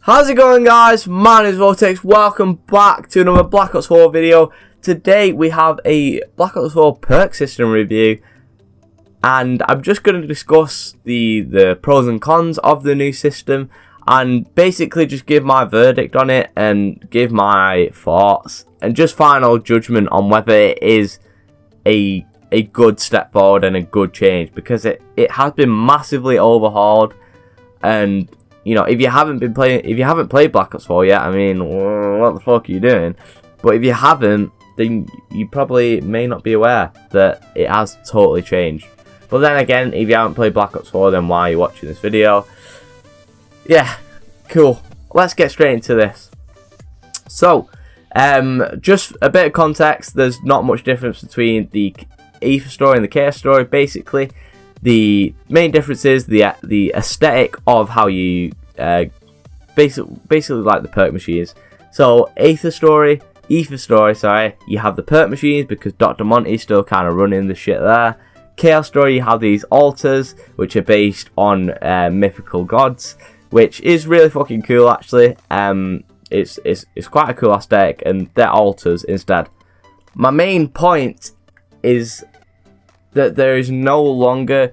How's it going, guys? My name is VorteX. Welcome back to another Black Ops 4 video. Today we have a Black Ops 4 perk system review, and I'm just going to discuss the pros and cons of the new system and basically just give my verdict on it and give my thoughts and just final judgment on whether it is a good step forward and a good change, because it has been massively overhauled. And you know, if you haven't played Black Ops 4 yet, I mean, what the fuck are you doing? But if you haven't, then you probably may not be aware that it has totally changed. But then again, if you haven't played Black Ops 4, then why are you watching this video? Yeah, cool. Let's get straight into this. So, just a bit of context. There's not much difference between the Ether story and the Chaos story. Basically, the main difference is the aesthetic of how you basically like the perk machines. So Ether story, you have the perk machines because Dr. Monty's still kind of running the shit there. Chaos story, you have these altars which are based on mythical gods, which is really fucking cool actually. It's quite a cool aesthetic, and they're altars instead. My main point is that there is no longer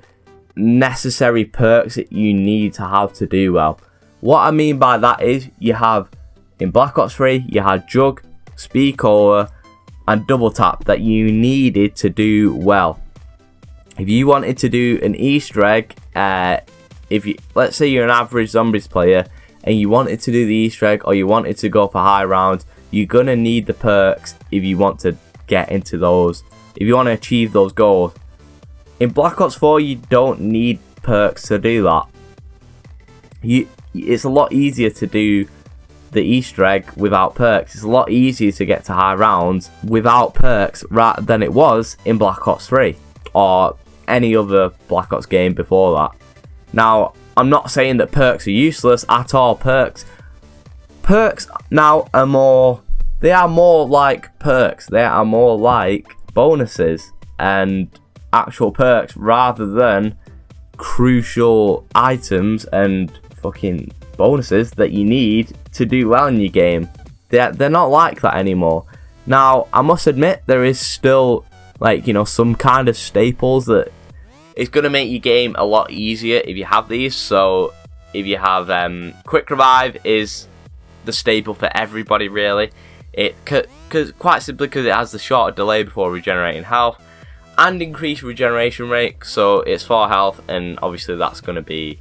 necessary perks that you need to have to do well. What I mean by that is, you have in Black Ops 3, you had Jug, Speed Cola, and Double Tap that you needed to do well. If you wanted to do an Easter egg, let's say you're an average zombies player and you wanted to do the Easter egg, or you wanted to go for high rounds, you're gonna need the perks if you want to get into those, if you want to achieve those goals. In Black Ops 4, you don't need perks to do that. It's a lot easier to do the Easter egg without perks. It's a lot easier to get to high rounds without perks than it was in Black Ops 3 or any other Black Ops game before that. Now, I'm not saying that perks are useless at all. Perks now are more like perks. They are more like bonuses and actual perks rather than crucial items and fucking bonuses that you need to do well in your game. They're not like that anymore. Now, I must admit, there is still, like, you know, some kind of staples that it's going to make your game a lot easier if you have these. So if you have quick revive is the staple for everybody really. Quite simply because it has the shorter delay before regenerating health and increased regeneration rate, so it's 4 health, and obviously that's going to be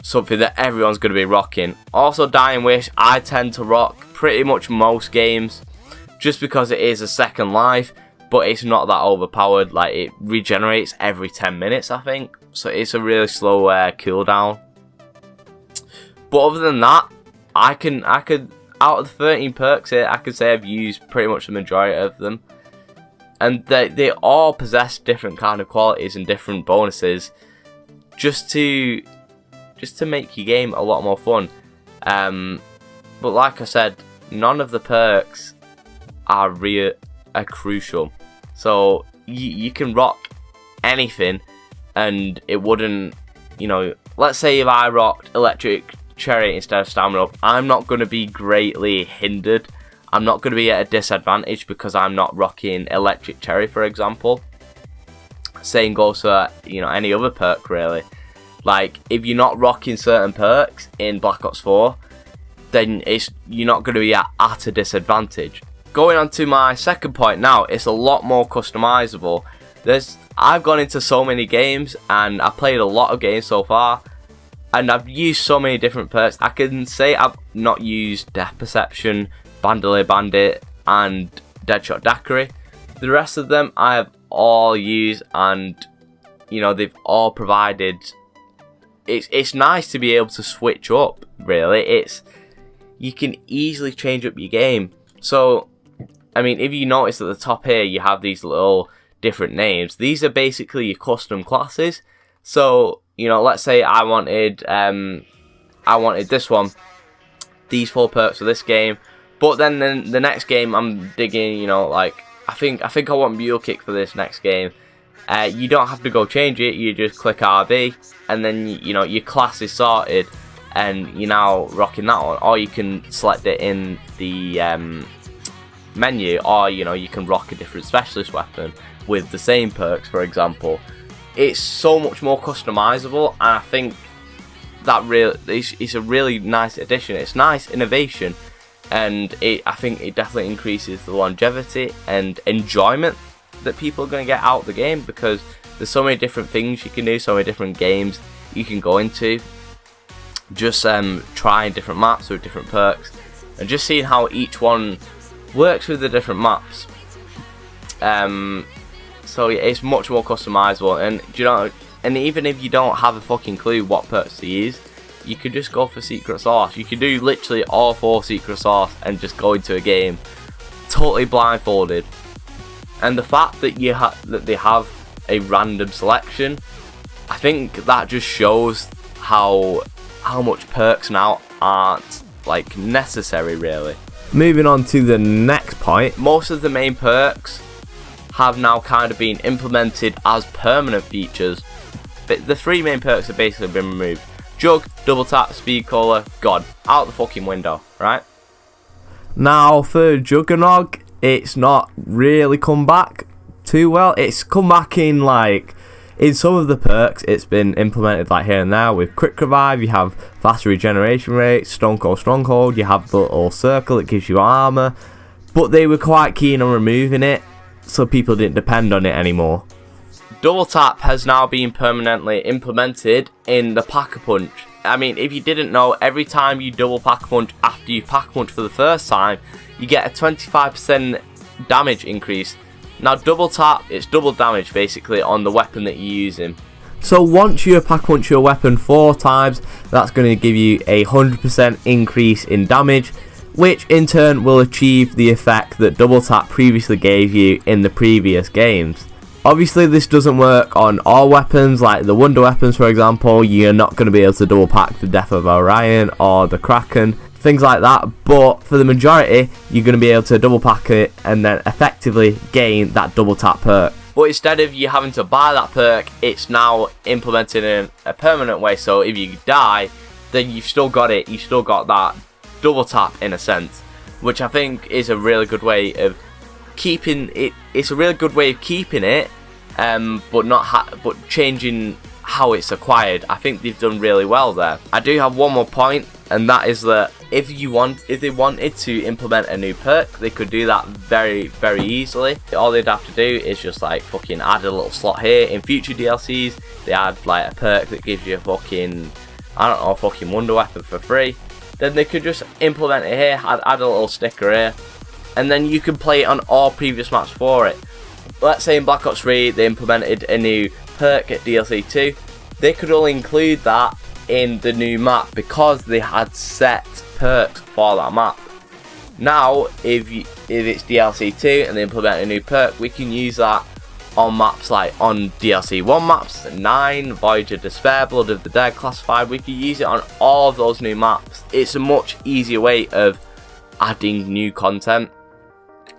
something that everyone's going to be rocking. Also, Dying Wish, I tend to rock pretty much most games just because it is a second life, but it's not that overpowered. Like, it regenerates every 10 minutes, I think, so it's a really slow cooldown. But other than that, I could out of the 13 perks here, I could say I've used pretty much the majority of them. And they all possess different kind of qualities and different bonuses just to make your game a lot more fun. But like I said, none of the perks are crucial. So you can rock anything and it wouldn't, you know, let's say if I rocked Electric Cherry instead of Stamina Up, I'm not going to be greatly hindered. I'm not going to be at a disadvantage because I'm not rocking Electric Cherry, for example. Same goes for, you know, any other perk really. Like, if you're not rocking certain perks in Black Ops 4, then you're not going to be at a disadvantage. Going on to my second point now, it's a lot more customizable. I've gone into so many games and I've played a lot of games so far, and I've used so many different perks. I can say I've not used Death Perception, Bandolier Bandit, and Deadshot Daiquiri. The rest of them I have all used, and you know, they've all provided. It's nice to be able to switch up. Really, you can easily change up your game. So, I mean, if you notice at the top here, you have these little different names. These are basically your custom classes. So, you know, let's say I wanted this one, these 4 perks for this game. But then the next game I'm digging, you know, like I think I want Mule Kick for this next game. You don't have to go change it. You just click RB, and then you know your class is sorted. and you're now rocking that on, or you can select it in the menu, or you can rock a different specialist weapon with the same perks, for example. It's so much more customizable, and I think that it's a really nice addition. It's nice innovation, and I think it definitely increases the longevity and enjoyment that people are going to get out of the game, because there's so many different things you can do, so many different games you can go into, just trying different maps with different perks, and just seeing how each one works with the different maps. So yeah, it's much more customizable, and even if you don't have a fucking clue what perks to use, you could just go for secret sauce. You could do literally all 4 secret sauce and just go into a game totally blindfolded. And the fact that they have a random selection, I think that just shows how much perks now aren't like necessary, really. Moving on to the next point, most of the main perks have now kind of been implemented as permanent features, but the 3 main perks have basically been removed. Jug, double tap, speed cola, gone. Out the fucking window, right? Now for Juggernog, it's not really come back too well. It's come back in some of the perks, it's been implemented like here and there. With quick revive, you have faster regeneration rate, stone cold stronghold, you have the little circle that gives you armor, but they were quite keen on removing it so people didn't depend on it anymore. Double tap has now been permanently implemented in the Pack-a-Punch. I mean, if you didn't know, every time you double Pack-a-Punch after you Pack-a-Punch for the first time, you get a 25% damage increase. Now double tap, it's double damage basically on the weapon that you're using. So once you Pack-a-Punch your weapon 4 times, that's going to give you a 100% increase in damage, which in turn will achieve the effect that double tap previously gave you in the previous games. Obviously this doesn't work on all weapons, like the wonder weapons for example. You're not going to be able to double pack the Death of Orion or the Kraken, things like that, but for the majority you're going to be able to double pack it and then effectively gain that double tap perk. But instead of you having to buy that perk, it's now implemented in a permanent way, so if you die then you've still got it, you've still got that double tap in a sense, which I think is a really good way of keeping it. It's a really good way of keeping it, but changing how it's acquired. I think they've done really well there. I do have one more point, and that is that if they wanted to implement a new perk, they could do that very, very easily. All they'd have to do is just like fucking add a little slot here. In future DLCs, they add like a perk that gives you a fucking, I don't know, a fucking wonder weapon for free. Then they could just implement it here, add a little sticker here, and then you can play it on all previous maps for it. Let's say in Black Ops 3 they implemented a new perk at DLC 2. They could only include that in the new map because they had set perks for that map. Now if it's DLC 2 and they implement a new perk, we can use that on maps like on DLC 1 maps, 9, Voyage of Despair, Blood of the Dead, Classified. We can use it on all of those new maps. It's a much easier way of adding new content,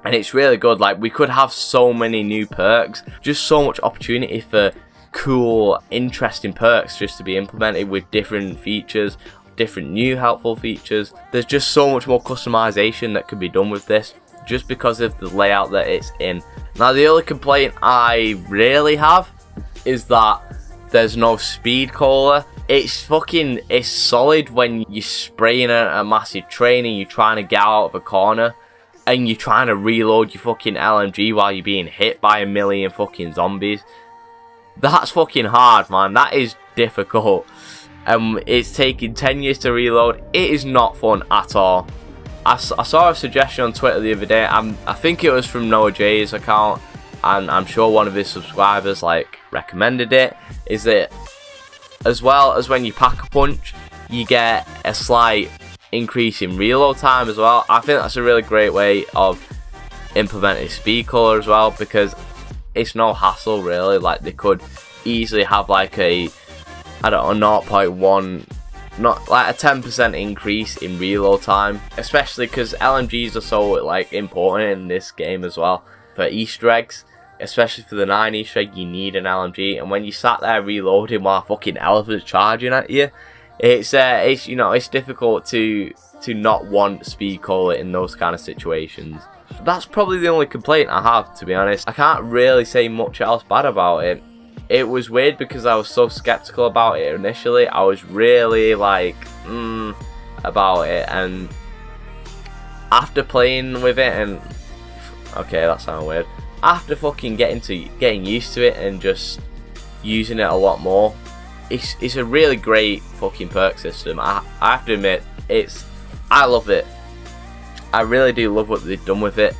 and it's really good. Like, we could have so many new perks, just so much opportunity for cool, interesting perks just to be implemented with different features, different new helpful features. There's just so much more customization that could be done with this just because of the layout that it's in. Now the only complaint I really have is that there's no speed cola. It's solid when you're spraying a massive train and you're trying to get out of a corner and you're trying to reload your fucking LMG while you're being hit by a million fucking zombies. That's fucking hard, man. That is difficult. It's taking 10 years to reload. It is not fun at all. I saw a suggestion on Twitter the other day. I think it was from Noah J's account, and I'm sure one of his subscribers recommended it. Is that as well as when you Pack-a-Punch, you get a slight increase in reload time as well. I think that's a really great way of implementing speed color as well, because it's no hassle really. Like, they could easily have like a, I don't know, 0.1, not like a 10% increase in reload time, especially because LMGs are so important in this game as well. For Easter eggs, especially for the 9 Easter egg, you need an LMG, and when you sat there reloading while fucking elephants charging at you, It's you know, it's difficult to not want speed cola in those kind of situations. That's probably the only complaint I have, to be honest. I can't really say much else bad about it. It was weird because I was so skeptical about it initially. I was really like about it, and after playing with it, and okay, that sounds weird. After fucking getting used to it and just using it a lot more, it's a really great fucking perk system. I have to admit, I love it. I really do love what they've done with it.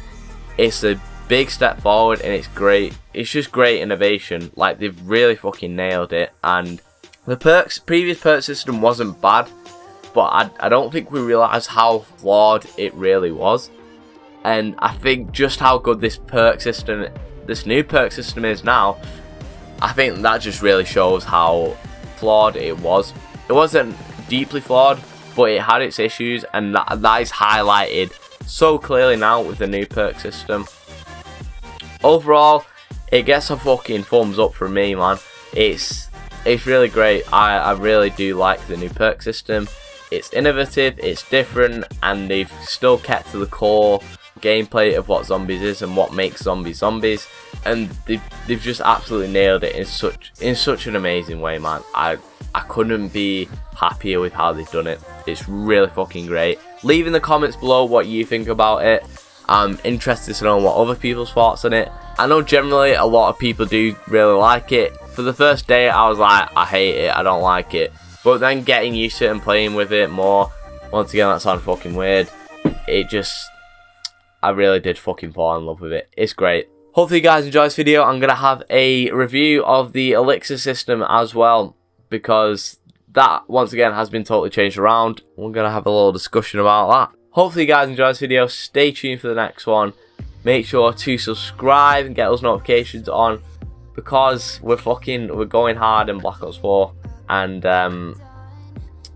It's a big step forward and it's great. It's just great innovation. Like, they've really fucking nailed it. And the previous perk system wasn't bad, but I don't think we realised how flawed it really was. And I think just how good this new perk system is now, I think that just really shows how flawed it was. It wasn't deeply flawed, but it had its issues, and that is highlighted so clearly now with the new perk system. Overall, it gets a fucking thumbs up from me, man. It's really great. I really do like the new perk system. It's innovative, it's different, and they've still kept to the core gameplay of what zombies is and what makes zombies zombies, and they've just absolutely nailed it in such an amazing way, man. I couldn't be happier with how they've done it. It's really fucking great. Leave in the comments below what you think about it. I'm interested to know what other people's thoughts on it. I know generally a lot of people do really like it. For the first day I was like, I hate it, I don't like it. But then getting used to it and playing with it more, once again, that sounds fucking weird, I really did fucking fall in love with it. It's great. Hopefully you guys enjoyed this video. I'm going to have a review of the elixir system as well, because that, once again, has been totally changed around. We're going to have a little discussion about that. Hopefully you guys enjoyed this video. Stay tuned for the next one. Make sure to subscribe and get those notifications on, because we're going hard in Black Ops 4. And,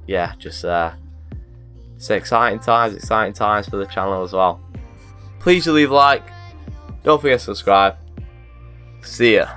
yeah, just, it's exciting times for the channel as well. Please do leave a like. Don't forget to subscribe. See ya.